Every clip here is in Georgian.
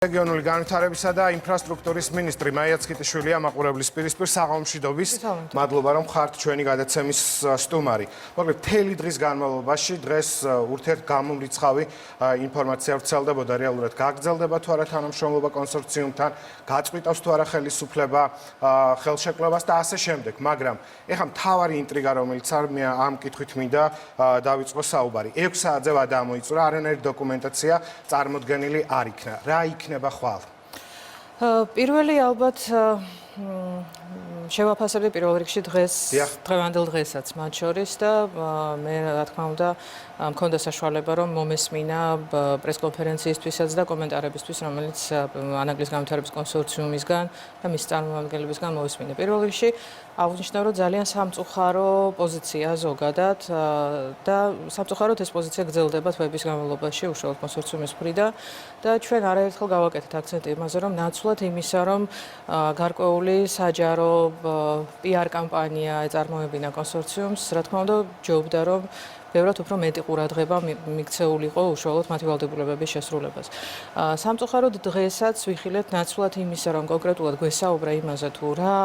რეგიონული განვითარებისა და ინფრასტრუქტურის მინისტრი მაია ცქიტიშვილი ამაყურებლის პირისპირ საღამომშვიდობის. მადლობა რომ ხართ ჩვენი გადაცემის სტუმარი. მოკლედ მთელი დღის განმავლობაში დღეს ურთიერთ გამომრიცხავი ინფორმაცია ვრცელდებოდა რეალურად გაგრძელდება თუ არა თანამშრომლობა კონსორციუმთან, გაწყვიტავს თუ არა ხელისუფლება ხელშეკრულებას და ასე შემდეგ. მაგრამ ეხლა მთავარი ინტრიგა რომელიც ამ კითხვით მინდა დავიწყო საუბარი. 6 საათზე ვადა ამოიწურა, არანაირი დოკუმენტაცია წარმოდგენილი არ იქნა. რა იქნება ხვალ? პირველი ალბათ შევაფასებდი პირველ რიგში დღევანდელ დღესაც მათ შორის და მე რა თქმა უნდა მქონდა საშუალება რომ მომესმინა პრესკონფერენციისთვისაც და კომენტარებისთვის რომელიც ანაკლიის განვითარების კონსორციუმისგან და მის წარმომადგენლებისგან მოვისმინე. პირველ რიგში აღნიშნავ რომ ძალიან სამწუხარო პოზიცია ზოგადად და სამწუხაროდ ეს პოზიცია გრძელდება თვეების განმავლობაში უშუალოდ კონსორციუმის მხრიდან და ჩვენ არაერთხელ გავაკეთეთ აქცენტი იმაზე რომ ნაცვლად იმისა რომ გარკვეული საჯარო PR კამპანია ეწარმოებინა კონსორციუმს, რა თქმა უნდა, ჯობდა რომ ბევრად უფრო მეტი ყურადღება მიქცეულიყო უშუალოდ მათი ვალდებულებების შესრულებას. სამწუხაროდ დღესაც ვიხილეთ ნაცვლად იმისა, რომ კონკრეტულად გვესაუბრა იმაზე თუ რა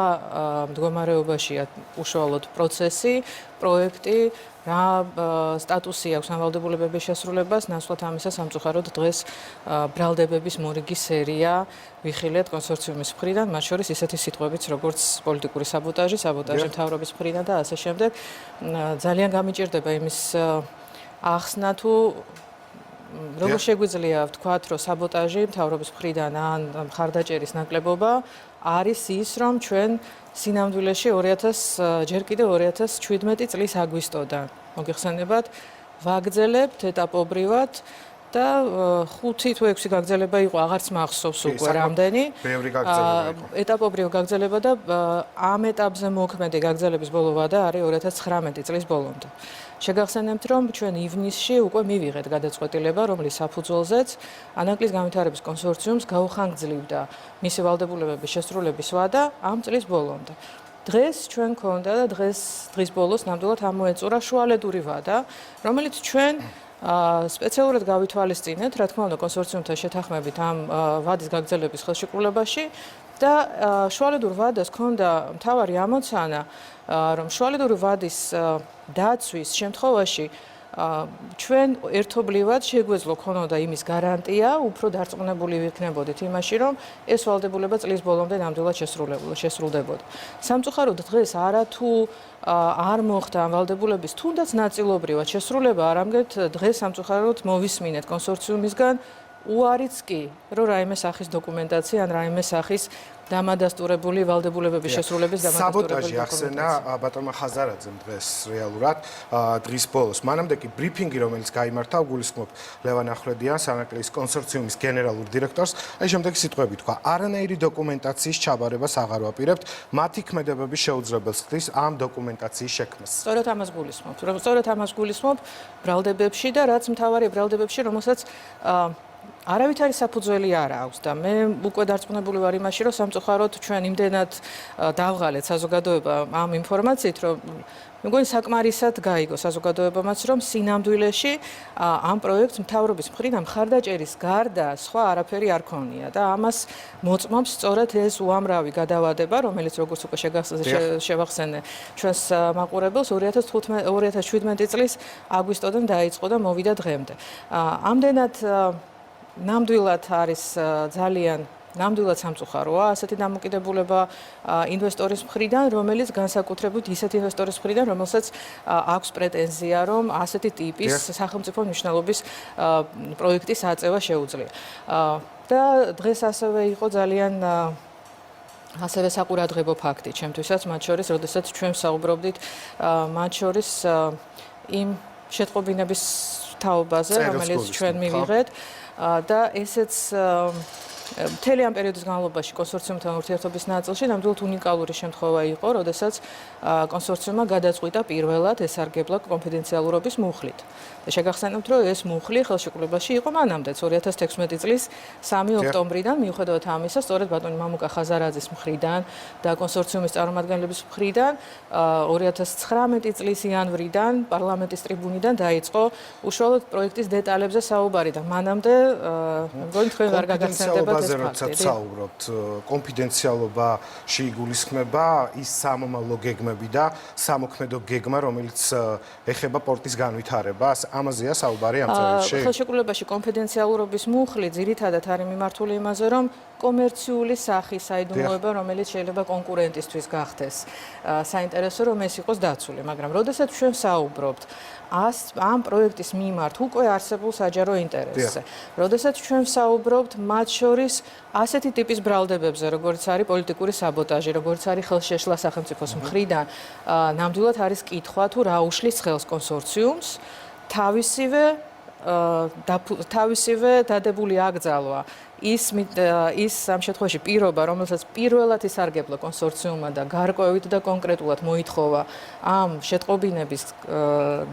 მდგომარეობაშია უშუალოდ პროცესი, პროექტი, რა სტატუსი აქვს ამ ვალდებულებების შესრულებას, ნაცვლად ამისა სამწუხაროდ დღეს ბრალდებების მორიგი სერია ვიხილეთ კონსორციუმის მხრიდან, მათ შორის ისეთი სიტყვებიც, როგორც პოლიტიკური საბოტაჟი მთავრობის მხრიდან და ასე შემდეგ. ძალიან გამიჭირდება იმის ახსნა თუ როგორ შეგვიძლია ვთქვათ, რომ საბოტაჟი მთავრობის მხრიდან ან მხარდაჭერის ნაკლებობა არის ის, რომ ჩვენ სინამდვილეში ჯერ კიდევ 2017 წლის აგვისტოდან მოგეხსენებათ, ვაგრძელებთ ეტაპობრივად და 5 თუ 6 გაგრძელება იყო, აღარც მახსოვს უკვე რამდენი. ეტაპობრივ გაგრძელება და ამ ეტაპზე მოქმედი გაგრძელების ბოლო ვადა არის 2019 წლის ბოლომდე. შეგახსენებთ, რომ ჩვენ ივნისში უკვე მივიღეთ გადაწყვეტილება, რომლის საფუძველზეც ანაკლიის განვითარების კონსორციუმს გაუხანგრძლივდა მისი ვალდებულებების შესრულების ვადა ამ წლის ბოლომდე. დღეს ჩვენ გქონდა და დღის ბოლოს ნამდვილად ამოეწურა შუალედური ვადა, რომელიც ჩვენ სპეციალურად გავითვალისწინეთ, რა თქმა უნდა, კონსორციუმთან შეთანხმებით ამ ვადის გაგრძელების ხელშეკრულებაში და შუალედურ ვადას ჰქონდა მთავარი ამოცანა, რომ შუალედური ვადის დაცვის შემთხვევაში ჩვენ ერთობლივად შეგვეძლო ქონოდა იმის გარანტია, უფრო დარწმუნებული ვიქნებოდით იმაში, რომ ეს ვალდებულება წლის ბოლომდე ნამდვილად შესრულდებოდა. სამწუხაროდ დღეს არათუ არ მოხდა ამ ვალდებულების თუნდაც ნაწილობრივად შესრულება, არამედ დღეს სამწუხაროდ მოვისმინეთ კონსორციუმისგან უარიც კი, რომ რაიმე სახის დოკუმენტაცია ან რაიმე სახის დამადასტურებული ვალდებულებების შესრულების დამადასტურებელი საბოტაჟი ახსენა ბატონმა ხაზარაძემ დღეს რეალურად დღის ბოლოს. მანამდე კი ბრიფინგი, რომელიც გაიმართა, გულისხმობ ლევან ახვლედიანს, ანაკლიის კონსორციუმის გენერალურ დირექტორს, აი შემდეგი სიტყვები თქვა: არანაირი დოკუმენტაციის ჩაბარებას აღარ ვაპირებთ, მათი ქმედებების შეუძლებელს ხდის ამ დოკუმენტაციის შექმნას. სწორედ ამას გულისხმობ ბრალდებებში და რაც მთავარია ბრალდებებში, რომელსაც არავითარი საფუძველი არ აქვს და მე უკვე დარწმუნებული ვარ იმაში, რომ სამწუხაროდ ჩვენ იმდენად დავღალეთ საზოგადოება ამ ინფორმაციით, რომ მეგონი საკმარისად გაიგო საზოგადოებამაც, რომ სინამდვილეში ამ პროექტს მთავრობის მხრიდან მხარდაჭერის გარდა სხვა არაფერი არ ქონია და ამას მოწმობს სწორედ ეს უამრავი გადავადება, რომელიც როგორც უკვე შევახსენე ჩვენს მაყურებელს 2017 წლის აგვისტოდან დაიწყო და მოვიდა დღემდე. ამდენად ნამდვილად არის ნამდვილად სამწუხაროა ასეთი დამოკიდებულება ინვესტორის მხრიდან, რომელიც განსაკუთრებით ისეთი ინვესტორის მხრიდან, რომელსაც აქვს პრეტენზია, რომ ასეთი ტიპის სახელმწიფო მნიშვნელობის პროექტის აწევა შეუძლია. და დღეს ასევე იყო ძალიან ასევე საყურადღებო ფაქტი ჩემთვისაც, მათ შორის, როდესაც ჩვენ ვსაუბრობდით მათ შორის იმ შეტყობინების თაობაზე, რომელიც ჩვენ მივიღეთ და ესეც მთელი ამ პერიოდის განმავლობაში კონსორციუმთან ურთიერთობის ნაწილში ნამდვილად უნიკალური შემთხვევა იყო, როდესაც კონსორციუმმა გადაწყვიტა პირველად ესარგებლა კონფიდენციალურობის მუხლით. და შეგახსენებთ, რომ ეს მუხლი ხელშეკრულებაში იყო მანამდეც 2016 წლის 3 ოქტომბრიდან, მიუხედავად ამისა, სწორედ ბატონი მამუკა ხაზარაძის მხრიდან და კონსორციუმის წარმომადგენლების მხრიდან 2019 წლის იანვრიდან პარლამენტის ტრიბუნიდან დაიწყო უშუალოდ პროექტის დეტალებზე საუბარი და მანამდე მგონი თქვენ არ გაგახსენდებათ ეს ფაქტი. საუბრობთ, კონფიდენციალობაში იგულისხმება ის სამომავლო გეგმები და სამოქმედო გეგმა, რომელიც ეხება პორტის განვითარებას. ამაზეა საუბარი ამ წერილში. ხელშეკრულებაში კონფიდენციალურობის მუხლი ძირითადად არის მიმართული იმაზე, რომ კომერციული სახის საიდუმლოება, რომელიც შეიძლება კონკურენტისთვის გახდეს. საინტერესო რომ ეს იყოს დაცული, მაგრამ როდესაც ჩვენ საუბრობთ ამ პროექტის მიმართ უკვე არსებულ საჯარო ინტერესზე. როდესაც ჩვენ საუბრობთ მათ შორის ასეთი ტიპის ბრალდებებზე, როგორც არის პოლიტიკური საბოტაჟი, როგორც არის ხელშეშლა სახელმწიფოს მხრიდან, ნამდვილად არის კითხვა თუ რა უშლის ხელს კონსორციუმს თავისივე დადებული აკრძალვა ის ამ შემთხვევაში პირობა, რომელსაც პირველად ისარგებლა კონსორციუმმა და გარკვევით და კონკრეტულად მოითხოვა ამ შეტყობინების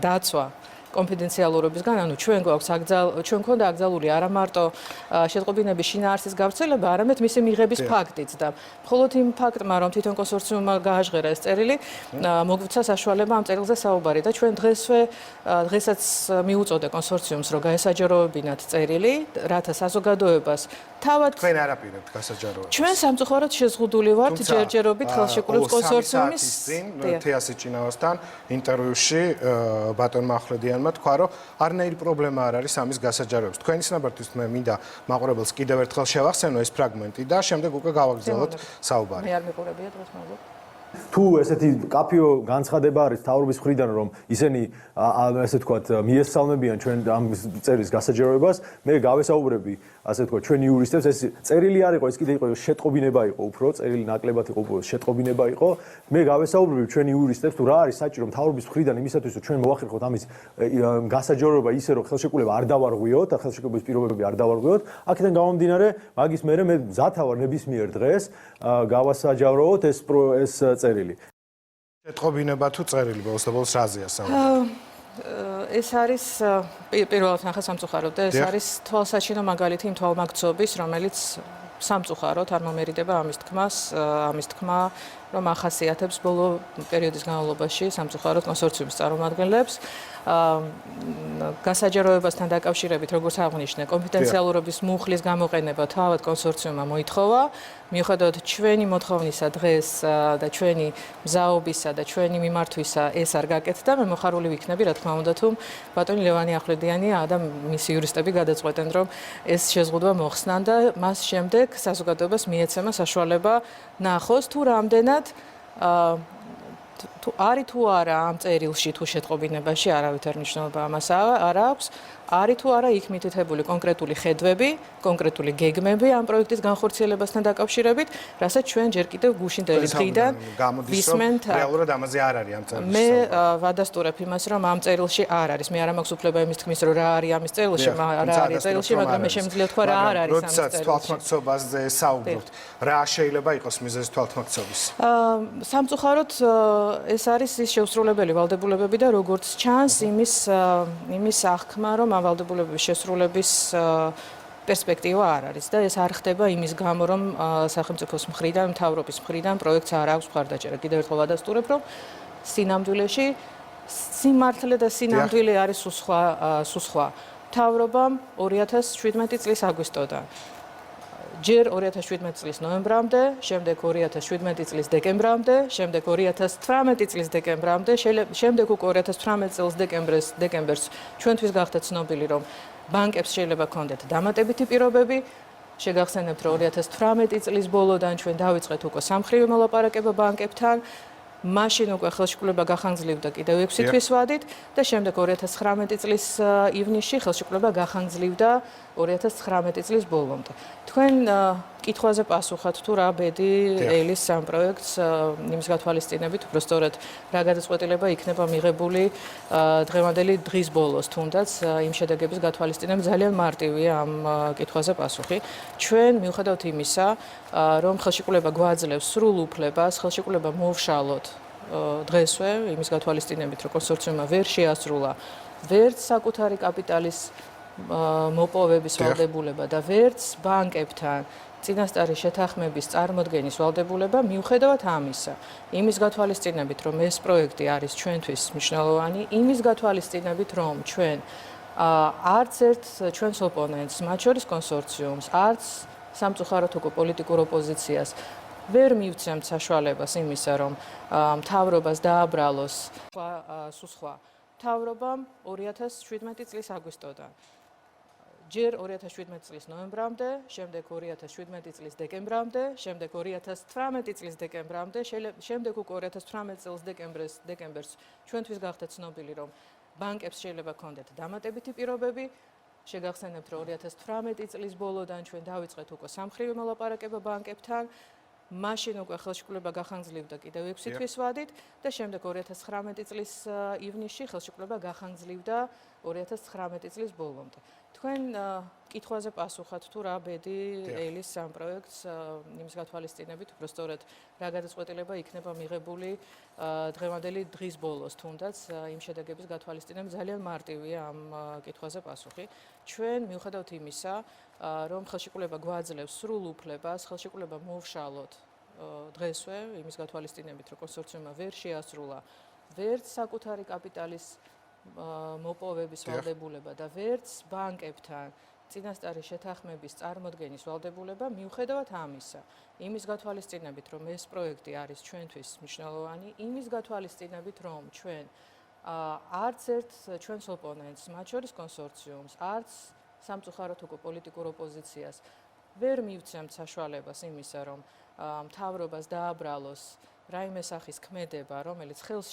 დაცვა კონფიდენციალურობისგან, ანუ ჩვენ გვქონდა აკრძალული არა მარტო შეტყობინების შინაარსის გავრცელება, არამედ მისი მიღების ფაქტიც და მხოლოდ იმ ფაქტმა, რომ თვითონ კონსორციუმმა გააჟღერა ეს წერილი, მოგვცა საშუალება ამ წერილზე საუბარი და ჩვენ დღესაც მიუწოდე კონსორციუმს, რომ გაესაჯაროებინათ წერილი, რათა საზოგადოებას თავად თქვენ არაპირებთ გასაჯაროებას. ჩვენ სამწუხაროდ შეზღუდული ვართ ჯერჯერობით ხელშეკრულების კონსორციუმის თეასი ჭინავასთან ინტერვიუში ბატონმა ახვლედიანმა თქვა, რომ არნაირი პრობლემა არ არის ამის გასაჯაროების. თქვენის ნაბართვის მე მინდა მაყურებელს კიდევ ერთხელ შევახსენო ეს ფრაგმენტი და შემდეგ უკვე გავაგრძელოთ საუბარი. მე არ მიყურებია დღეს მაგალითად. თუ ესეთი კაფეო განცხადება არის თავრობის მხრიდან, რომ ისინი ასე ვთქვათ მიესალმებიან ჩვენ ამ წერის გასაჯაროებას, მე გავესაუბრები ასე ვთქვათ ჩვენი იურისტებს, ეს წერილი არ იყო, ეს კიდე იყო შეტყობინება იყო უფრო, წერილი ნაკლებად იყო, შეტყობინება იყო. მე გავესაუბრები ჩვენი იურისტებს, თუ რა არის საჭირო თავრობის მხრიდან იმისათვის, რომ ჩვენ მოვახერხოთ ამის გასაჯაროება ისე, რომ ხელშეკრულება არ დავარღვიოთ, და ხელშეკრულების პირობები არ დავარღვიოთ. აქედან გამომდინარე, მაგის მერე მე მზათა ვარ ნებისმიერ დღეს გავასაჯაროოთ ეს წერილი. შეტყობინება თუ წერილი ბოლოს და ბოლოს რაზეა საუბარი? ეს არის პირველად ნახე სამწუხაროდ და ეს არის თვალსაჩინო მაგალითი იმ თვალმაგცობის, რომელიც სამწუხაროდ არ მომერიდება ამის თქმა, რომ ახასიათებს ბოლო პერიოდის განმავლობაში სამწუხაროდ კონსორციუმის წარმომადგენლებს გასაჯაროებასთან დაკავშირებით, როგორც აღნიშნე, კონფიდენციალურობის მუხლის გამოყენება თავად კონსორციუმმა მოითხოვა, მიუხედავად ჩვენი მოთხოვნისა დღეს და ჩვენი მზაობისა და ჩვენი მიმართვისა ეს არ გაკეთდა, მე მოხარული ვიქნები, რა თქმა უნდა, თუ ბატონი ლევანი ახვლედიანია და მისი იურისტები გადაწყვეტენ, რომ ეს შეზღუდვა მოხსნან და მას შემდეგ საზოგადოებას მიეცემა საშუალება ნახოს თუ რამდენად თუ არის თუ არა ამ წერილში თუ შეტყობინებაში არავითარ მნიშვნელობა ამას არ აქვს, არის თუ არა იქ მითითებული კონკრეტული ხედვები, კონკრეტული გეგმები ამ პროექტის განხორციელებასთან დაკავშირებით, რასაც ჩვენ ჯერ კიდევ გუშინდელი დღიდან ვისმენთ. რეალურად ამაზე არ არის ამ წერილში. მე ვადასტურებ იმას, რომ ამ წერილში არ არის. მე არ მაქვს უფლება იმის თქმის, რომ რა არის ამის წერილში, რა არის წერილში, მაგრამ მე შემიძლია თქვა რა არ არის ამის წერილში. როდესაც თვალთმაქცობაზე საუბრობთ, რა შეიძლება იყოს მიზეზი თვალთმაქცობის? სამწუხაროდ ეს არის ის შეუსრულებელი ვალდებულებები და როგორც ჩანს იმის აღქმა, რომ ამ ვალდებულებების შესრულების პერსპექტივა არ არის და ეს არ ხდება იმის გამო, რომ სახელმწიფოს მხრიდან, მთავრობის მხრიდან პროექტს არ აქვს მხარდაჭერა. კიდევ ერთხელ ვადასტურებ, რომ სიმართლე და სინამდვილე არის სუსხვა. მთავრობამ 2017 წლის აგვისტოდან ჯერ 2017 წლის ნოემბრამდე, შემდეგ 2017 წლის დეკემბრამდე, შემდეგ 2018 წლის დეკემბრამდე, შემდეგ უკვე 2018 წლის დეკემბერს ჩვენთვის გახდა ცნობილი, რომ ბანკებს შეიძლება ჰქონდეთ დამატებითი პირობები. შეგახსენებთ, რომ 2018 წლის ბოლოდან ჩვენ დავიწყეთ უკვე სამხრივი მოლაპარაკება ბანკებთან. მაშინ უკვე ხელშეკრულება გახანგრძლივდა კიდევ 6 თვის ვადით და შემდეგ 2019 წლის ივნისში ხელშეკრულება გახანგრძლივდა 2019 წლის ბოლომდე. თქვენ კითხვაზე პასუხად თუ რა ბედი ელის ამ პროექტს იმის გათვალისწინებით, უფრო სწორად რა გადაწყვეტილება იქნება მიღებული დღევანდელი დღის ბოლოს, თუნდაც იმ შედეგების გათვალისწინებით ძალიან მარტივია ამ კითხვაზე პასუხი. ჩვენ მიუხედავთ იმისა, რომ ხელშეკრულება გვაძლევს სრულ უფლებას, ხელშეკრულება მოვშალოთ დღესვე იმის გათვალისწინებით, რომ კონსორციუმმა ვერ შეასრულა ვერც საკუთარი კაპიტალის მოპოვების ვალდებულება და ვერც ბანკებთან წინასწარი შეთანხმების წარმოდგენის ვალდებულება, მიუხედავად ამისა, იმის გათვალისწინებით, რომ ეს პროექტი არის ჩვენთვის მნიშვნელოვანი, იმის გათვალისწინებით, რომ ჩვენ არც ერთ ჩვენს ოპონენტს, მათ შორის კონსორციუმს, არც სამწუხაროდ უკვე პოლიტიკურ ოპოზიციას ვერ მივცემთ საშუალებას იმისა, რომ მთავრობას დააბრალოს სხვა მთავრობამ 2017 წლის აგვისტოდან. ჯერ 2017 წლის ნოემბრამდე, შემდეგ 2017 წლის დეკემბრამდე, შემდეგ 2018 წლის დეკემბრამდე, შემდეგ უკვე 2018 წლის დეკემბერს ჩვენთვის გახდა ცნობილი, რომ ბანკებს შეიძლება ჰქონდეთ დამატებითი პირობები. შეგახსენებთ, რომ 2018 წლის ბოლოდან ჩვენ დავიწყეთ უკვე სამხრივი მოლაპარაკება ბანკებთან. მაშინ უკვე ხელშეკრულება გახანგრძლივდა კიდევ 6 თვის ვადით და შემდეგ 2019 წლის ივნისში ხელშეკრულება გახანგრძლივდა 2019 წლის ბოლომდე. თქვენ კითხვაზე პასუხად თუ რა ბედი ელის ამ პროექტს იმის გათვალისწინებით, უბრალოდ რა გადაწყვეტილება იქნება მიღებული დღევანდელი დღის ბოლოს, თუნდაც იმ შედეგების გათვალისწინებით ძალიან მარტივია ამ კითხვაზე პასუხი. ჩვენ მიუხედავთ იმისა, რომ ხელშეკრულება გვაძლევს სრულ უფლებას, ხელშეკრულება მოვშალოთ დღესვე იმის გათვალისწინებით, რომ კონსორციუმმა ვერ შეასრულა ვერც საკუთარი კაპიტალის მოპოვების ვალდებულება და ვერც ბანკებთან წინასწარი შეთანხმების წარმოდგენის ვალდებულება, მიუხედავად ამისა, იმის გათვალისწინებით, რომ ეს პროექტი არის ჩვენთვის მნიშვნელოვანი, იმის გათვალისწინებით, რომ ჩვენ არც ერთ ჩვენს ოპონენტს, მათ შორის კონსორციუმს, არც სამწუხაროდ უკვე პოლიტიკურ ოპოზიციას ვერ მივცემთ საშუალებას იმისა, რომ მთავრობას დააბრალოს რაიმე სახის ქმედება, რომელიც ხელს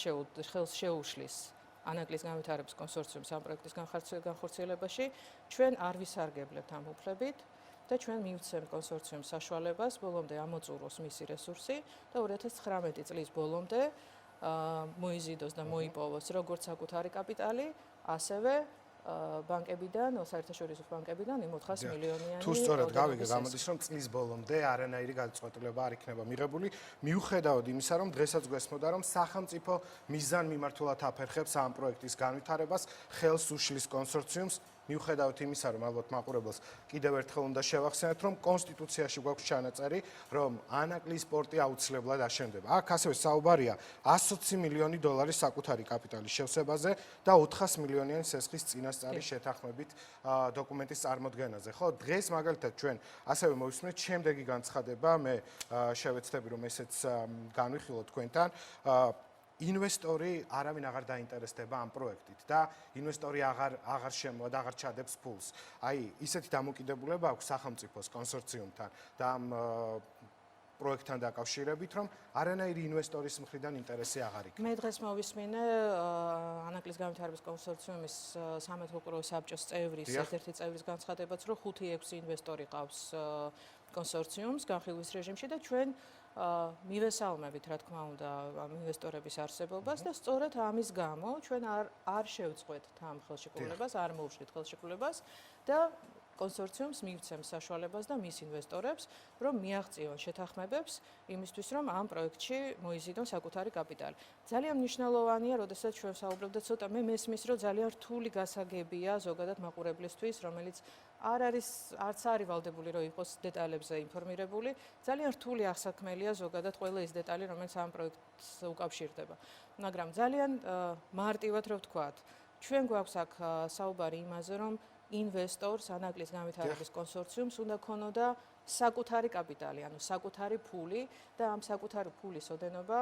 შეუშლის ანაკლიის განვითარების კონსორციუმს ამ პროექტის განხორციელებაში, ჩვენ არ ვისარგებლებთ ამ უფლებით და ჩვენ მივცემთ კონსორციუმს საშუალებას ბოლომდე ამოწუროს მისი რესურსი და 2019 წლის ბოლომდე მოიზიდოს და მოიპოვოს როგორც საკუთარი კაპიტალი, ასევე ბანკებიდან, საერთაშორისო ბანკებიდან იმ 400 მილიონიანი. თუ სწორად გავიგე, გამოდის, რომ წლის ბოლომდე არანაირი გადაწყვეტილება არ იქნება მიღებული, მიუხედავად იმისა, რომ დღესაც გვესმოდა, რომ სახელმწიფო მიზანმიმართულად აფერხებს ამ პროექტის განვითარებას, ხელს უშლის კონსორციუმს. მიუხედავად იმისა, რომ ალბათ მაყურებელს კიდევ ერთხელ უნდა შევახსენოთ, რომ კონსტიტუციაში გვაქვს ჩანაწერი, რომ ანაკლიის პორტი აუცილებლად აშენდება. აქ ასევე საუბარია 120 მილიონი დოლარის საკუთარი კაპიტალის შევსებაზე და 400 მილიონიანი სესხის წინასწარი შეთანხმებით დოკუმენტის წარმოდგენაზე. ხო, დღეს მაგალითად ჩვენ ასევე მოვისმენთ შემდეგი განცხადება, მე შევეცდები, რომ ესეც განვიხილოთ თქვენთან. ინვესტორი არავინ აღარ დაინტერესდება ამ პროექტით და ინვესტორი აღარ შემოვა და აღარ ჩადებს ფულს. აი, ისეთი დამოკიდებულება აქვს სახელმწიფოს კონსორციუმთან და ამ პროექტთან დაკავშირებით, რომ არანაირი ინვესტორის მხრიდან ინტერესი აღარ იქნება. მე დღეს მოვისმინე ანაკლიის განვითარების კონსორციუმის სამეთვალყურო საბჭოს წევრის, ერთ-ერთი წევრის განცხადებაც, რომ 5-6 ინვესტორი ყავს კონსორციუმს განხილვის რეჟიმში და ჩვენ მივესალმებით, რა თქმა უნდა, ამ ინვესტორების არსებობას და სწორედ ამის გამო ჩვენ არ შევწყვეტთ ამ ხელშეკრულებას, არ მოვშლით ხელშეკრულებას და კონსორციუმს მივცემს საშუალებას და მის ინვესტორებს, რომ მიაღწიონ შეთანხმებებს იმისთვის, რომ ამ პროექტში მოიზიდონ საკუთარი კაპიტალი. ძალიან მნიშვნელოვანია, როდესაც ჩვენ საუბრობთ, ცოტა მე მესმის, რომ ძალიან რთული გასაგებია ზოგადად მაყურებლისთვის, რომელიც არც არის ვალდებული, რომ იყოს დეტალებზე ინფორმირებული. ძალიან რთული აღსაქმელია ზოგადად ყველა ის დეტალი, რომელიც ამ პროექტს უკავშირდება. მაგრამ ძალიან მარტივად რო ვთქვათ, ჩვენ გვაქვს აქ საუბარი იმაზე, რომ ინვესტორს ანაკლიის განვითარების კონსორციუმს უნდა ქონოდა საკუთარი კაპიტალი, ანუ საკუთარი ფული და ამ საკუთარი ფულის ოდენობა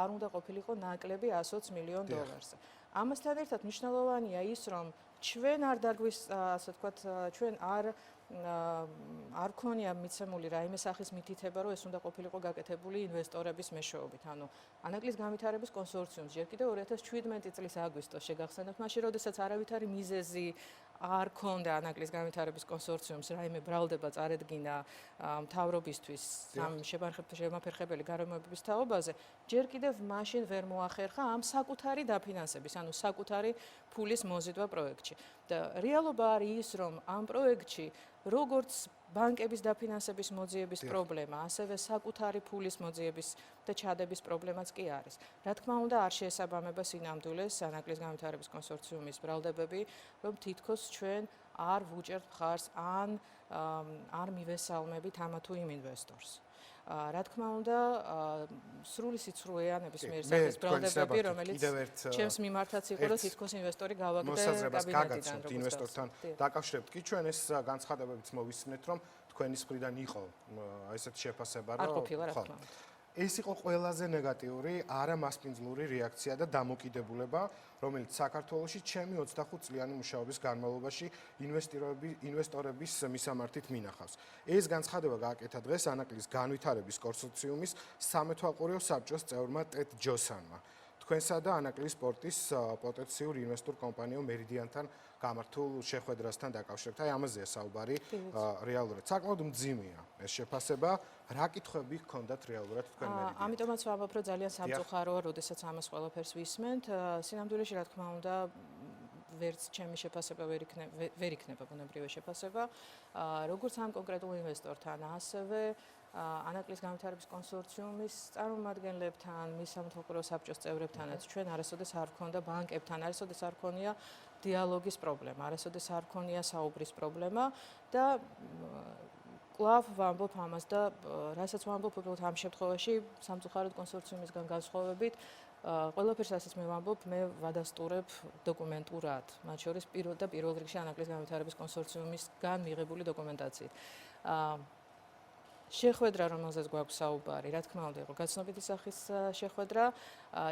არ უნდა ყოფილიყო ნაკლები 120 მილიონ დოლარზე. ამასთან ერთად მნიშვნელოვანია ის, რომ ჩვენ არ დაგვის, ასე ვთქვათ, ჩვენ არ ქონია მიცემული რაიმე სახის მითითება, რომ ეს უნდა ყოფილიყო გაკეთებული ინვესტორების მეშვეობით. ანუ ანაკლიის განვითარების კონსორციუმს ჯერ კიდევ 2017 წლის აგვისტოს შეგახსენებთ, მაშინ როდესაც არავითარი მიზეზი არ ქონდა ანაკლიის განვითარების კონსორციუმს რაიმე ბრალდება წარედგინა მთავრობისთვის ამ შემაფერხებელი გარემოებების თაობაზე, ჯერ კიდევ მაშინ ვერ მოახერხა ამ საკუთარი დაფინანსების, ანუ საკუთარი ფულის მოზიდვა პროექტში. და რეალობა არის ის, რომ ამ პროექტში როგორც ბანკების დაფინანსების მოძიების პრობლემა, ასევე საკუთარი ფულის მოძიების და ჩადების პრობლემაც კი არის. რა თქმა უნდა, არ შეესაბამება სინამდვილეს ანაკლიის განვითარების კონსორციუმის ბრალდებები, რომ თითქოს ჩვენ არ ვუჭერთ მხარს ან არ მივესალმებით ამა თუ იმ ინვესტორს. რა თქმა უნდა, სრული სიცრუეანების მიერ სადაც ბრალდებები, რომელიც ჩემს მიმართაც იყო და თითქოს ინვესტორი გავაგდე კაბინეტიდან, როგორც ინვესტორთან დაკავშირებთ კი ჩვენ ეს განცხადებებიც მოვისმენთ, რომ თქვენის მხრიდან იყო ესეთ შეფასება, რომ არ ყოფილა რა თქმა უნდა. ეს იყო ყველაზე ნეგატიური არამასპინძლური რეაქცია და დამოკიდებულება, რომელიც საქართველოში ჩემი 25 წლიანი მუშაობის განმავლობაში ინვესტორების მისამართით მინახავს. ეს განცხადება გააკეთა დღეს ანაკლიის განვითარების კონსორციუმის სამეთვალყურეო საბჭოს წევრმა ტედ ჯოსანმა. თქვენსა და ანაკლიის სპორტის პოტენციურ ინვესტორ კომპანიო მერიდიანთან გამართულ შეხვედრასთან დაკავშირებით. აი ამაზეა საუბარი რეალურად. საკმაოდ მძიმეა ეს შეფასება. რა კითხვები გქონდათ რეალურად თქვენ მერიდიანთან? ამიტომაც ვამბობ, რომ ძალიან სამწუხაროა, როდესაც ამას ყველაფერს ვისმენთ. სინამდვილეში, რა თქმა უნდა, ვერც ჩემი შეფასება ვერ იქნება ბუნებრივი შეფასება. როგორც ამ კონკრეტულ ინვესტორთან, ასევე ანაკლიის განვითარების კონსორციუმის წარმომადგენლებთან, მის სამეთვალყურეო საბჭოს წევრებთანაც ჩვენ არასოდეს არ გქონდა ბანკებთან, არასოდეს არ გქონია დიალოგის პრობლემა, არასოდეს არ გქონია საუბრის პრობლემა და კვლავ ვამბობ ამას და რასაც ვამბობ, უბრალოდ ამ შემთხვევაში სამწუხაროდ კონსორციუმისგან განსხვავებით ყველაფერს რასაც მე ვამბობ, მე ვადასტურებ დოკუმენტურად, მათ შორის პირველ რიგში ანაკლიის განვითარების კონსორციუმისგან მიღებული დოკუმენტაციით. შეხვედრა, რომელზეც გვაქვს საუბარი, რა თქმა უნდა, იყო გაცნობიტი სახის შეხვედრა.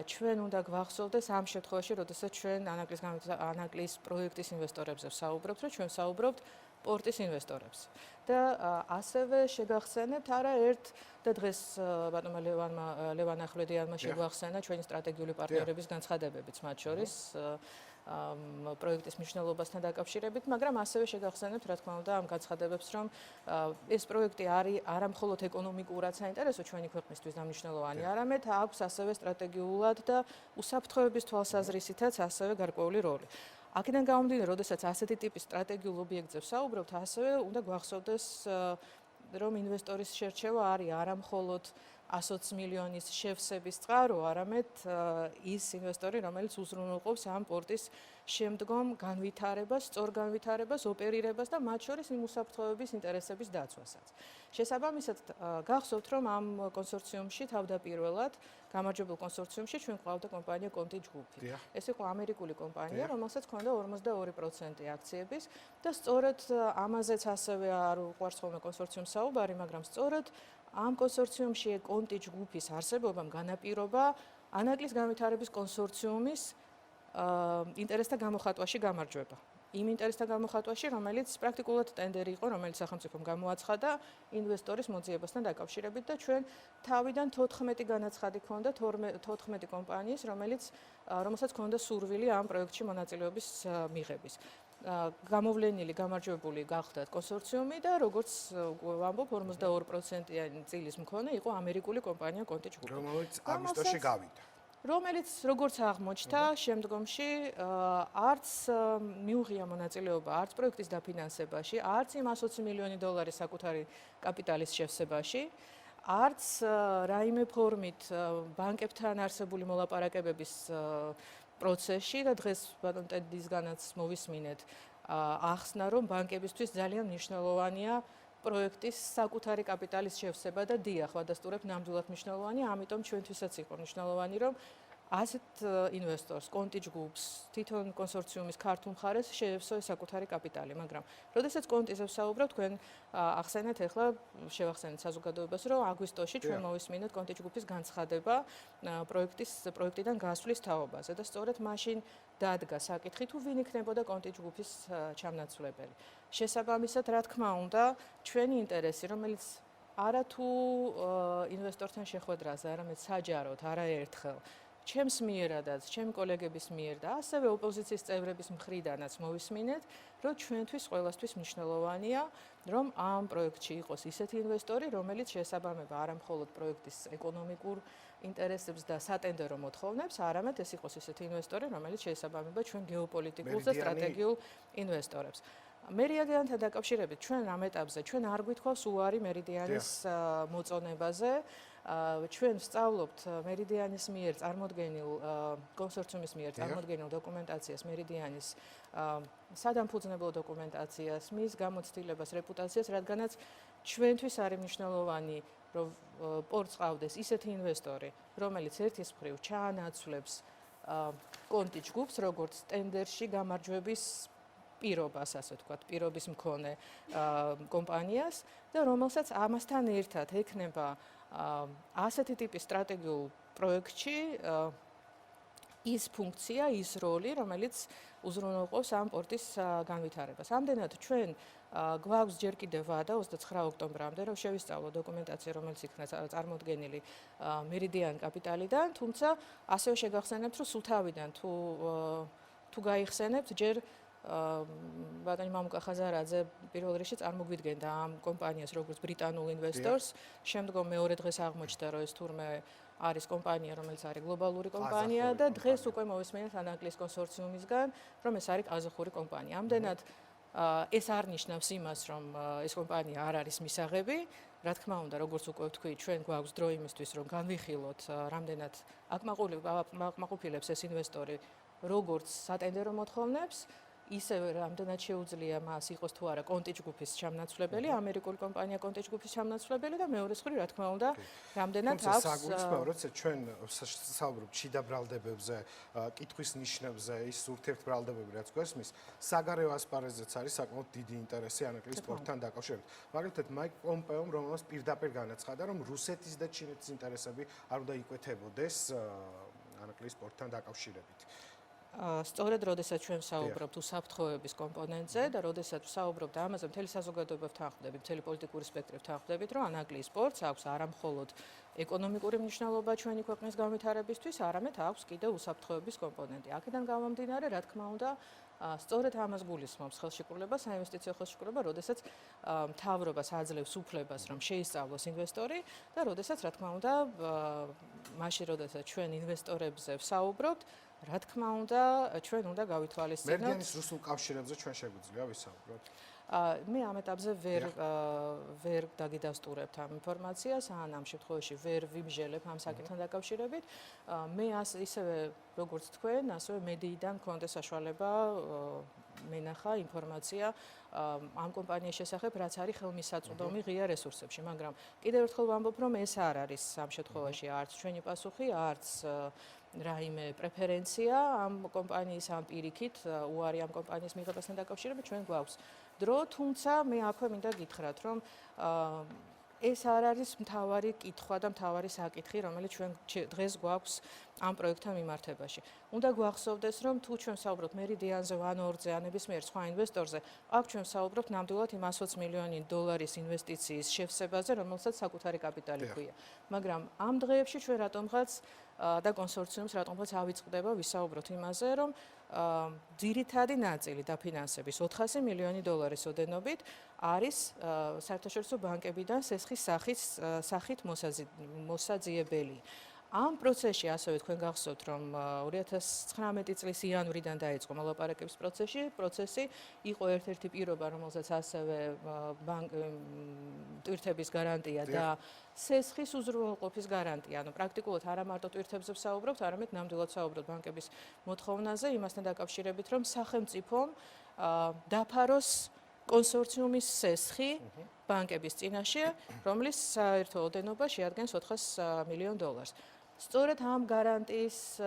ჩვენ უნდა გვახსოვდეს ამ შემთხვევაში, როდესაც ჩვენ ანაკლიის პროექტის ინვესტორებზე ვსაუბრობთ, რომ ჩვენ ვსაუბრობთ პორტის ინვესტორებს. და ასევე შეგახსენებთ არაერთ და დღეს ბატონმა ლევან ახვლედიანმა შეგვახსენა ჩვენი სტრატეგიული პარტნიორების განცხადებებიც, მათ შორის პროექტის მნიშვნელობასთან დაკავშირებით, მაგრამ ასევე შეგახსენებთ, რა თქმა უნდა, ამ განცხადებებს, რომ ეს პროექტი არის არა მხოლოდ ეკონომიკურად საინტერესო ჩვენი ქვეყნისთვის დამნიშნულოვანი, არამედ აქვს ასევე სტრატეგიულად და უსაფრთხოების თვალსაზრისითაც ასევე გარკვეული როლი. აქედან გამომდინარე, როდესაც ასეთი ტიპის სტრატეგიულ ობიექტზე ვსაუბრობთ, ასევე უნდა გვახსოვდეს, რომ ინვესტორის შერჩევა არის არა მხოლოდ 120 მილიონის შევსების წყარო, არამედ ის ინვესტორი, რომელიც უზრუნველყოფს ამ პორტის შემდგომ განვითარებას, სწორ განვითარებას, ოპერირებას და მათ შორის იმ უსაფრთხოების ინტერესების დაცვასაც. შესაბამისად, გახსოვთ, რომ ამ კონსორციუმში თავდაპირველად, გამარჯვებულ კონსორციუმში ჩვენ ყავდა კომპანია კონტი ჯგუფი. ეს იყო ამერიკული კომპანია, რომელსაც ჰქონდა 42% აქციების და სწორედ ამაზეც ასევე არ უყვარს ხოლმე კონსორციუმს საუბარი, მაგრამ სწორედ ამ კონსორციუმში კონტი ჯგუფის არსებობამ განაპირობა ანაკლიის განვითარების კონსორციუმის ინტერესთა გამოხატვაში გამარჯვება. იმ ინტერესთა გამოხატვაში, რომელიც პრაქტიკულად ტენდერი იყო, რომელიც სახელმწიფომ გამოაცხადა ინვესტორის მოძიებასთან დაკავშირებით და ჩვენ თავიდან 14 განაცხადი ჰქონდა 14 კომპანიის, რომელსაც ჰქონდა სურვილი ამ პროექტში მონაწილეობის მიღების. გამოვლენილი, გამარჯვებული გახდათ კონსორციუმი და როგორც ვამბობ 42%-იანი წილის მქონე იყო ამერიკული კომპანია კონტი ჯგუფი. რომელიც აგვისტოში გავიდა. რომელიც როგორც აღმოჩნდა შემდგომში არც მიუღია მონაწილეობა არც პროექტის დაფინანსებაში, არც იმ 120 მილიონი დოლარის საკუთარი კაპიტალის შევსებაში, არც რაიმე ფორმით ბანკებთან არსებული მოლაპარაკებების პროცესში და დღეს ბატონ ტედისგანაც მოვისმინეთ ახსნა, რომ ბანკებისთვის ძალიან მნიშვნელოვანია პროექტის საკუთარი კაპიტალის შევსება და დიახ, ვადასტურებ ნამდვილად მნიშვნელოვანია, ამიტომ ჩვენთვისაც იყო მნიშვნელოვანი, რომ ასეთ ინვესტორს, კონტი ჯგუფს, თვითონ კონსორციუმის ქართულ მხარეს შეევსო ეს საკუთარი კაპიტალი, მაგრამ როდესაც კონტიზე ვსაუბრობ, თქვენ ახსენეთ ახლა შევახსენეთ საზოგადოებას, რომ აგვისტოში ჩვენ მოვისმინეთ კონტი ჯგუფის განცხადება პროექტიდან გასვლის თაობაზე და სწორედ მაშინ დადგა საკითხი, თუ ვინ იქნებოდა კონტი ჯგუფის ჩამნაცვლებელი. შესაბამისად, რა თქმა უნდა, ჩვენი ინტერესი, რომელიც არა თუ ინვესტორთან შეხვედრაზე, არამედ საჯაროდ არაერთხელ ჩემს მიერადაც, ჩემი კოლეგების მიერ და ასევე ოპოზიციის წევრების მხრიდანაც მოვისმინეთ, რომ ჩვენთვის ყველასთვის მნიშვნელოვანია, რომ ამ პროექტში იყოს ისეთი ინვესტორი, რომელიც შეესაბამება არა მხოლოდ პროექტის ეკონომიკურ ინტერესებს და სატენდერო მოთხოვნებს, არამედ ეს იყოს ისეთი ინვესტორი, რომელიც შეესაბამება ჩვენ გეოპოლიტიკურ და სტრატეგიულ ინვესტორებს. მერიდიანთან დაკავშირებით ჩვენ ამ ეტაპზე ჩვენ არ გვითხოვს უარი მერიდიანის მოწონებაზე. ჩვენ ვსწავლობთ მერიდიანის მიერ წარმოდგენილ კონსორციუმის მიერ წარმოდგენილ დოკუმენტაციას, მერიდიანის სადამფუძნებლო დოკუმენტაციას, მის გამოცდილებას, რეპუტაციას, რადგანაც ჩვენთვის არის მნიშვნელოვანი, რომ პორტს ყავდეს ისეთი ინვესტორი, რომელიც ერთის მხრივ ჩაანაცვლებს კონტი ჯგუფს, როგორც ტენდერში გამარჯვების პირობას, ასე ვთქვათ, პირობის მქონე კომპანიას და რომელსაც ამასთან ერთად ექნება ასეთი ტიპის სტრატეგიულ პროექტში ის ფუნქცია, ის როლი, რომელიც უზრუნველყოფს ამ პორტის განვითარებას. ამდენად ჩვენ გვაქვს ჯერ კიდევ ვადა 29 ოქტომბრამდე, რომ შევისწავლოთ დოკუმენტაცია, რომელიც იქნა წარმოდგენილი მერიდიან კაპიტალიდან, თუმცა ასევე შეგახსენებთ, რომ სულ თავიდან თუ გაიხსენებთ, ჯერ ბატონი მამუკა ხაზარაძე პირველ რიგში წარმოგვიდგენდა ამ კომპანიას როგორც ბრიტანულ ინვესტორს, შემდგომ მეორე დღეს აღმოჩნდა, რომ ეს თურმე არის კომპანია, რომელიც არის გლობალური კომპანია და დღეს უკვე მოვისმენთ ანაკლიის კონსორციუმისგან, რომ ეს არის ყაზახური კომპანია. ამდენად ეს არ ნიშნავს იმას, რომ ეს კომპანია არ არის მისაღები. რა თქმა უნდა, როგორც უკვე ვთქვი, ჩვენ გვაქვს დრო იმისთვის, რომ განვიხილოთ, რამდენად აკმაყოფილებს ეს ინვესტორი, როგორც სატენდერო მოთხოვნებს, ისევე რამდენად შეუძლია მას იყოს თუ არა კონტი ჯგუფის ჩამნაცვლებელი, ამერიკული კომპანია კონტი ჯგუფის ჩამნაცვლებელი და მეორე მხრივ, რა თქმა უნდა, რამდენად აქვს საგულისხმეო, როცა ჩვენ საუბრობთ შიდა ბრალდებებზე, კითხვის ნიშნებზე, ის ურთიერთ ბრალდებები, რაც გვესმის, საგარეო ასპარეზზეც არის საკმაოდ დიდი ინტერესი ანაკლიის პორტთან დაკავშირებით. მაგალითად, მაიკ პომპეომ, რომელსაც პირდაპირ განაცხადა, რომ რუსეთის და ჩინეთის ინტერესები არ უნდა იკვეთებოდეს ანაკლიის პორტთან დაკავშირებით. სწორედ როდესაც ჩვენ ვსაუბრობთ უსაფრთხოების კომპონენტზე და როდესაც ვსაუბრობთ ამაზე, მთელი საზოგადოება ვთანხმდებით, მთელი პოლიტიკური სპექტრი ვთანხმდებით, რომ ანაკლიის პორტს აქვს არა მხოლოდ ეკონომიკური მნიშვნელობა ჩვენი ქვეყნის განვითარებისთვის, არამედ აქვს კიდევ უსაფრთხოების კომპონენტი. აქედან გამომდინარე, რა თქმა უნდა, სწორედ ამას გულისხმობს ხელშეკრულება, საინვესტიციო ხელშეკრულება, როდესაც მთავრობას აძლევს უფლებას, რომ შეისწავლოს ინვესტორი და როდესაც, რა თქმა უნდა, მაშინ, როდესაც ჩვენ ინვესტორებზე ვსაუბრობთ, რა თქმა უნდა, ჩვენ უნდა გავითვალისწინოთ. მერიდიანის რუსულ კავშირებზე ჩვენ შეგვიძლია ვისაუბროთ. მე ამ ეტაპზე ვერ დაგიდასტურებთ ამ ინფორმაციას, ან ამ შემთხვევაში ვერ ვიმჟელებ ამ საკითხთან დაკავშირებით. მე ისევე როგორც თქვენ, ასევე მედიიდან მქონდა საშუალება მენახა ინფორმაცია ამ კომპანიის შესახებ, რაც არის ხელმისაწვდომი ღია რესურსებში, მაგრამ კიდევ ერთხელ ვამბობ, რომ ეს არ არის ამ შემთხვევაში არც ჩვენი პასუხი, არც რაიმე პრეფერენცია ამ კომპანიის ამ პირიქით, უარი ამ კომპანიის მიღებასთან დაკავშირებით, ჩვენ გვაქვს დრო, თუმცა მე აქვე მინდა გითხრათ, რომ ეს არ არის მთავარი კითხვა და მთავარი საკითხი, რომელიც ჩვენ დღეს გვაქვს ამ პროექტთან მიმართებაში. უნდა გვახსოვდეს, რომ თუ ჩვენ ვსაუბრობთ მერიდიანზე, ვანორზე, ან ნებისმიერ სხვა ინვესტორზე, აქ ჩვენ ვსაუბრობთ ნამდვილად იმ 120 მილიონი დოლარის ინვესტიციის შევსებაზე, რომელსაც საკუთარი კაპიტალი ჰქვია. მაგრამ ამ დღეებში ჩვენ რატომღაც და კონსორციუმს რატომღაც ავიწყდება ვისაუბროთ იმაზე, რომ ძირითადი ნაწილი დაფინანსების 400 მილიონი დოლარის ოდენობით არის საერთაშორისო ბანკებიდან სესხის სახით მოსაძიებელი. ამ პროცესში ასევე თქვენ გახსოვთ, რომ 2019 წლის იანვრიდან დაიწყო მოლაპარაკების პროცესი, იყო ერთ-ერთი პირობა, რომელსაც ასევე ტვირთების გარანტია და სესხის უზრუნველყოფის გარანტია. ანუ პრაქტიკულად არა მარტო ტვირთებზე ვსაუბრობთ, არამედ ნამდვილად ვსაუბრობთ ბანკების მოთხოვნაზე, იმასთან დაკავშირებით, რომ სახელმწიფომ დაფაროს კონსორციუმის სესხი ბანკების წინაშე, რომლის საერთო ოდენობა შეადგენს 400 მილიონ დოლარს. სწორედ ამ გარანტიის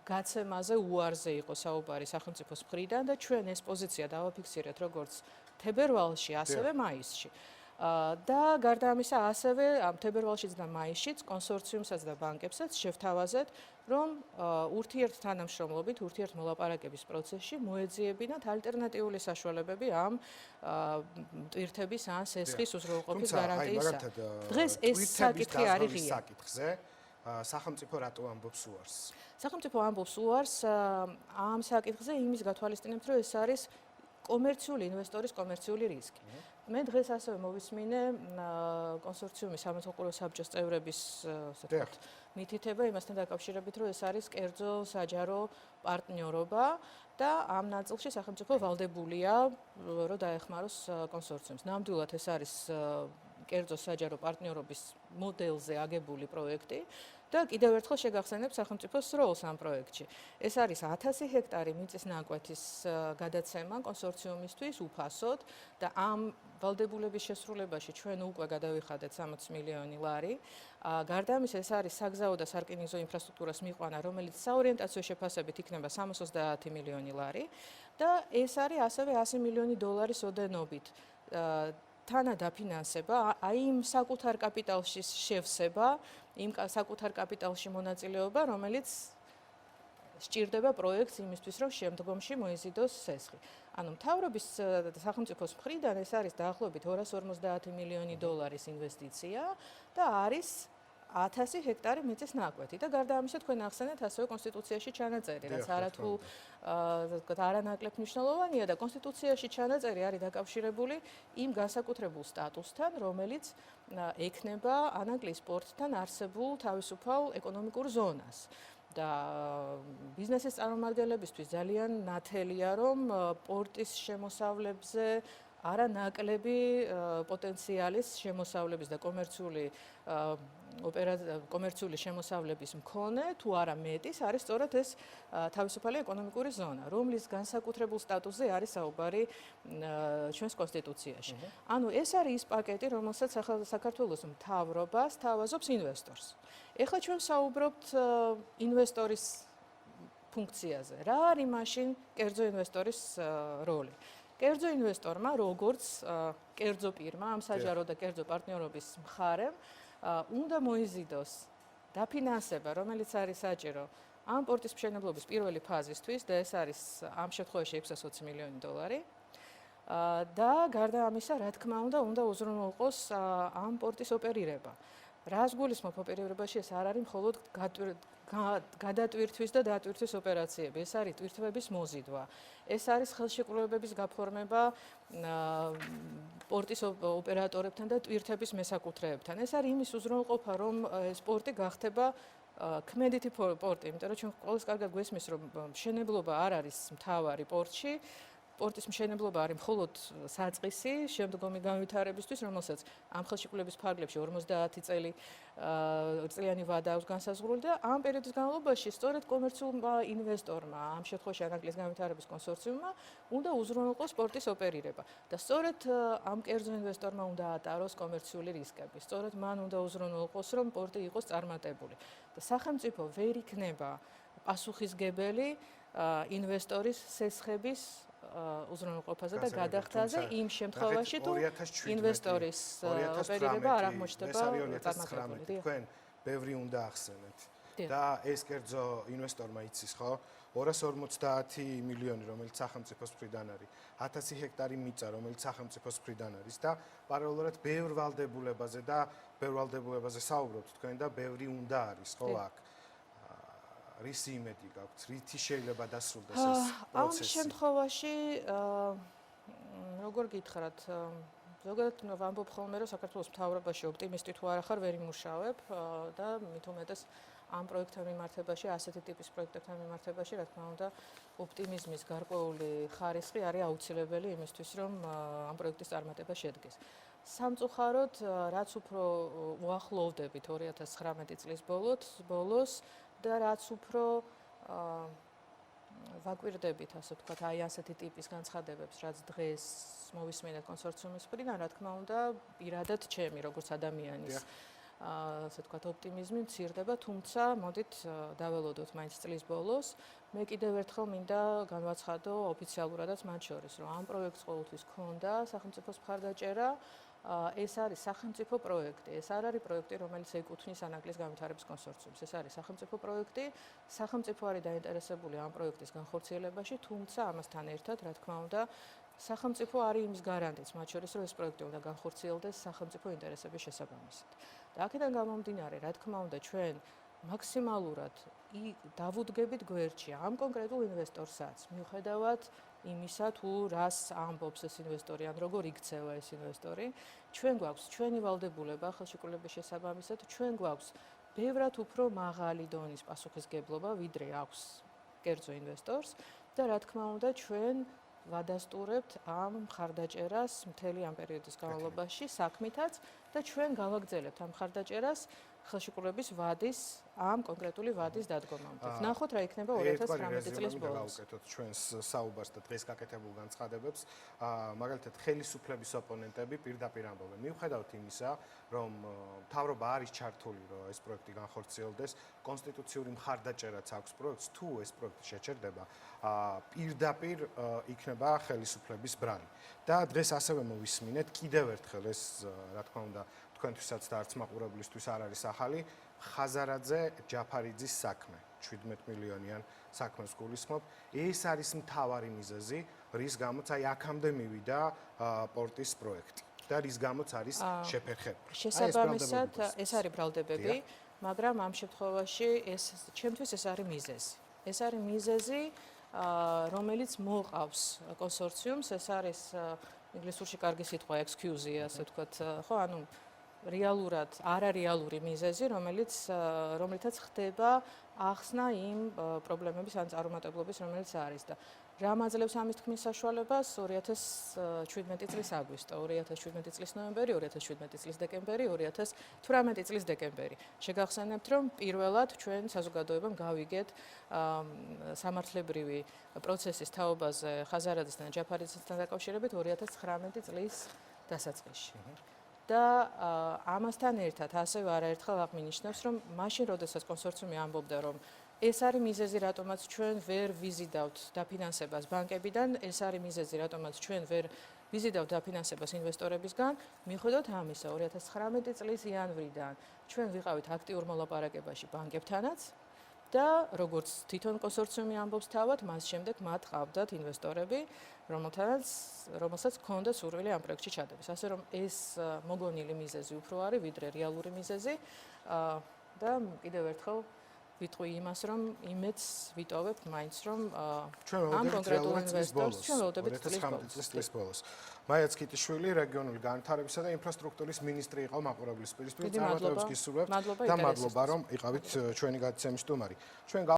გაცემაზე უარზე იყო საუბარი სახელმწიფოს მხრიდან და ჩვენ ეს პოზიცია დავაფიქსირეთ როგორც თებერვალში, ასევე მაისში. და გარდა ამისა, ასევე თებერვალშიც და მაისშიც კონსორციუმსაც და ბანკებსაც შევთავაზეთ, რომ ურთიერთთანამშრომლობით, ურთიერთმოლაპარაკების პროცესში მოეძიებინათ ალტერნატიული საშუალებები ამ ტვირთების ან სესხის უზრუნველყოფის გარანტიისა. დღეს ეს საკითხი არის ღია. სახელმწიფო რატო ამბობს უარს? სახელმწიფო ამბობს უარს ამ საკითხზე იმის გათვალისწინებთ, რომ ეს არის კომერციული ინვესტორის კომერციული რისკი. მე დღეს ასევე მოვისმინე კონსორციუმის სამეთვალყურო საბჭოს წევრების მითითება იმასთან დაკავშირებით, რომ ეს არის კერძო საჯარო პარტნიორობა და ამ ნაწილში სახელმწიფო ვალდებულია, რომ დაეხმაროს კონსორციუმს. ნამდვილად ეს არის კერძო საჯარო პარტნიორობის მოდელზე აგებული პროექტი და კიდევ ერთხელ შეგახსენებ სახელმწიფოს როლს ამ პროექტში. ეს არის 1000 ჰექტარი მიწის ნაკვეთის გადაცემა კონსორციუმისთვის უფასოდ და ამ ვალდებულების შესრულებაში ჩვენ უკვე გადავიხადეთ 60 მილიონი ლარი. გარდა ამისა, ეს არის საგზაო და სარკინიგზო ინფრასტრუქტურას მიყვანა, რომელიც საორიენტაციო შეფასებით იქნება 330 მილიონი ლარი და ეს არის ასევე 100 მილიონი დოლარის ოდენობით. თანადაფინანსება, აი იმ საკუთარ კაპიტალში შევსება, იმ საკუთარ კაპიტალში მონაწილეობა, რომელიც სჭირდება პროექტს იმისთვის, რომ შემდგომში მოიზიდოს სესხი. ანუ მთავრობის სახელმწიფოს მხრიდან ეს არის დაახლოებით 250 მილიონი დოლარის ინვესტიცია და არის 1000 ჰექტარი მიწის ნაკვეთი და გარდა ამისა თქვენ ახსენეთ ასევე კონსტიტუციაში ჩანაწერი, რაც არათუ არანაკლებ მნიშვნელოვანია და კონსტიტუციაში ჩანაწერი არის დაკავშირებული იმ განსაკუთრებულ სტატუსთან, რომელიც ექნება ანაკლიის პორტთან არსებულ თავისუფალ ეკონომიკურ ზონას. და ბიზნესის წარმომადგენლებისთვის ძალიან ნათელია, რომ პორტის შემოსავლებზე არანაკლები პოტენციალის შემოსავლების და კომერციული შემოსავლების მქონე, თუ არა მეტის, არის სწორედ ეს თავისუფალი ეკონომიკური ზონა, რომლის განსაკუთრებულ სტატუსზე არის საუბარი ჩვენს კონსტიტუციაში. ანუ ეს არის ის პაკეტი, რომელსაც საქართველოს მთავრობა სთავაზობს ინვესტორს. ეხლა ჩვენ საუბრობთ ინვესტორის ფუნქციაზე. რა არის მაშინ კერძო ინვესტორის როლი? კერძო ინვესტორმა, როგორც კერძო პირმა, ამ საჯარო და კერძო პარტნიორობის მხარემ, უნდა მოიზიდოს დაფინანსება, რომელიც არის საჭირო ამ პორტის მშენებლობის პირველი ფაზისთვის და ეს არის ამ შემთხვევაში 620 მილიონი დოლარი. და გარდა ამისა, რა თქმა უნდა უზრუნველყოს ამ პორტის ოპერირება. რას გულისხმობ ოპერირებაში? ეს არ არის მხოლოდ გადატვირთვის და დატვირთვის ოპერაციები, ეს არის ტვირთების მოზიდვა. ეს არის ხელშეკრულებების გაფორმება პორტის ოპერატორებთან და ტვირთების მესაკუთრეებთან. ეს არის იმის უზრუნველყოფა, რომ ეს პორტი გახდება ქმედითი პორტი, იმიტომ რომ ჩვენ ყოველს კარგად გვესმის, რომ მშენებლობა არ არის მთავარი პორტში. პორტის მშენებლობა არის მხოლოდ საწყისი შემდგომი განვითარებისთვის, რომელსაც ამ ხელშეკრულების ფარგლებში 50 წლიანი ვადა აქვს განსაზღვრული და ამ პერიოდის განმავლობაში სწორედ კომერციულმა ინვესტორმა, ამ შემთხვევაში ანაკლიის განვითარების კონსორციუმმა, უნდა უზრუნველყოს პორტის ოპერირება და სწორედ ამ კერძო ინვესტორმა უნდა ატაროს კომერციული რისკები. სწორედ მან უნდა უზრუნველყოს, რომ პორტი იყოს წარმატებული. და სახელმწიფო ვერ იქნება პასუხისგებელი ინვესტორის სესხების უზრუნველყოფაზე და გადახდაზე იმ შემთხვევაში თუ ინვესტორის ოპერირება არ აღმოჩნდება წარმატებული. თქვენ ბევრი უნდა ახსენეთ და ეს კერძო ინვესტორმა იცის, ხო? 250 მილიონი, რომელიც სახელმწიფოს მხრიდან არის, 1000 ჰექტარი მიწა, რომელიც სახელმწიფოს მხრიდან არის და პარალელურად ბევრ ვალდებულებაზე საუბრობთ თქვენ და ბევრი უნდა არის, ხო აქ? რის იმედი გაქვთ, რითი შეიძლება დასრულდეს ეს პროცესი? ამ შემთხვევაში როგორ გითხრათ, ზოგადად ვამბობ ხოლმე, რომ საქართველოს მთავრობაში ოპტიმისტი თუ არა ხარ, ვერ იმუშავებ და მით უმეტეს ამ პროექტთან მიმართებაში, ასეთი ტიპის პროექტებთან მიმართებაში, რა თქმა უნდა, ოპტიმიზმის გარკვეული ხარისხი არის აუცილებელი იმისთვის, რომ ამ პროექტის წარმატება შედგეს. სამწუხაროდ, რაც უფრო უახლოვდებით 2019 წლის ბოლოს და რაც უფრო ვაკვირდებით, ასე ვთქვათ, აი ასეთი ტიპის განცხადებებს, რაც დღეს მოვისმენთ კონსორციუმის მხრიდან, რა თქმა უნდა, პირადად ჩემი, როგორც ადამიანის, ასე ვთქვათ, ოპტიმიზმი მცირდება, თუმცა მოდით დაველოდოთ მაინც წლის ბოლოს. მე კიდევ ერთხელ მინდა განვაცხადო ოფიციალურადაც მათ შორის, რომ ამ პროექტს ყოველთვის ჰქონდა სახელმწიფოს მხარდაჭერა. ეს არის სახელმწიფო პროექტი. ეს არ არის პროექტი, რომელიც ეკუთვნის ანაკლიის განვითარების კონსორციუმს. ეს არის სახელმწიფო პროექტი. სახელმწიფო არის დაინტერესებული ამ პროექტის განხორციელებაში, თუმცა ამასთან ერთად, რა თქმა უნდა, სახელმწიფო არის იმის გარანტიც, მათ შორის, რომ ეს პროექტი უნდა განხორციელდეს სახელმწიფო ინტერესების შესაბამისად. და აქედან გამომდინარე, რა თქმა უნდა, ჩვენ მაქსიმალურად დავუდგებით გვერდში ამ კონკრეტულ ინვესტორსაც, მიუხედავად იმისა, თუ რას ამბობს ეს ინვესტორი, ან როგორ იქცევა ეს ინვესტორი, ჩვენ გვაქვს ჩვენი ვალდებულება ხელშეკრულების შესაბამისად, ჩვენ გვაქვს ბევრად უფრო მაღალი დონის პასუხისგებლობა, ვიდრე აქვს კერძო ინვესტორს და რა თქმა უნდა, ჩვენ ვადასტურებთ ამ მხარდაჭერას მთელი ამ პერიოდის განმავლობაში საქმითაც და ჩვენ გავაგრძელებთ ამ მხარდაჭერას ხელშეკრულების ვადის ამ კონკრეტული ვადის დადგომამდე. ნახოთ რა იქნება 2019 წლის ბოლოს. გავუკეთოთ ჩვენს საუბარს და დღეს გაკეთებულ განცხადებებს. მაგალითად, ხელისუფლების ოპონენტები პირდაპირ ამბობენ. მიუხედავად იმისა, რომ მთავრობა არის ჩართული, რომ ეს პროექტი განხორციელდეს, კონსტიტუციური მხარდაჭერაც აქვს პროექტს, თუ ეს პროექტი შეჩერდება, პირდაპირ იქნება ხელისუფლების ბრალი. და დღეს ასევე მოვისმინეთ კიდევ ერთხელ ეს, რა თქმა უნდა, თქვენთვისაც და არც მაყურებლისთვის არ არის ახალი, ხაზარაძე ჯაფარიძის საქმე, 17 მილიონიან საქმეს გულისხმობ. ეს არის მთავარი მიზეზი, რის გამოც აი აქამდე მივიდა პორტის პროექტი და რის გამოც არის შეფერხებული. შესაბამისად, ეს არის ბრალდებები, მაგრამ ამ შემთხვევაში ჩემთვის ეს არის მიზეზი. ეს არის მიზეზი, რომელიც მოყავს კონსორციუმს, ეს არის ინგლისურში კარგი სიტყვა excuse-ია, ასე ვთქვათ, ხო, ანუ რეალურად არარეალური მიზეზი, რომელთაც ხდება ახსნა იმ პრობლემების ან წარუმატებლობის, რომელიც არის და რა მაძლევს ამის თქმის საშუალებას 2017 წლის აგვისტო, 2017 წლის ნოემბერი, 2017 წლის დეკემბერი, 2018 წლის დეკემბერი. შეგახსენებთ, რომ პირველად ჩვენ საზოგადოებამ გავიგეთ სამართლებრივი პროცესის თაობაზე ხაზარაძესთან და ჯაფარიძესთან დაკავშირებით 2019 წლის დასაწყისში. და ამასთან ერთად ასევე არაერთხელ აღმინიშნებს, რომ მაშინ, როდესაც კონსორციუმი ამბობდა, რომ ეს არის მიზეზი, რატომაც ჩვენ ვერ ვიზიდავთ დაფინანსებას ბანკებიდან, ეს არის მიზეზი, რატომაც ჩვენ ვერ ვიზიდავთ დაფინანსებას ინვესტორებისგან, მიუხედავად ამისა, 2019 წლის იანვრიდან ჩვენ ვიყავით აქტიურ მოლაპარაკებაში ბანკებთანაც და როგორც თვითონ კონსორციუმი ამბობს თავად, მას შემდეგ მათ ყავდათ ინვესტორები, რომელსაც ჰქონდა სურვილი ამ პროექტში ჩადების. ასე რომ ეს მოგონილი მიზეზი უფრო არის, ვიდრე რეალური მიზეზი და კიდევ ერთხელ ვიტყვი იმას, რომ იმედს ვიტოვებთ მაინც, რომ ამ კონკრეტულ ინვესტორს ჩვენ ველოდებით წლის ბოლოს. მაია ცქიტიშვილი, რეგიონული განვითარებისა და ინფრასტრუქტურის მინისტრი იყო მაყურებლის პირისპირ. დიდი მადლობა. და მადლობა, რომ იყავით ჩვენი გადაცემის სტუმარი. ჩვენ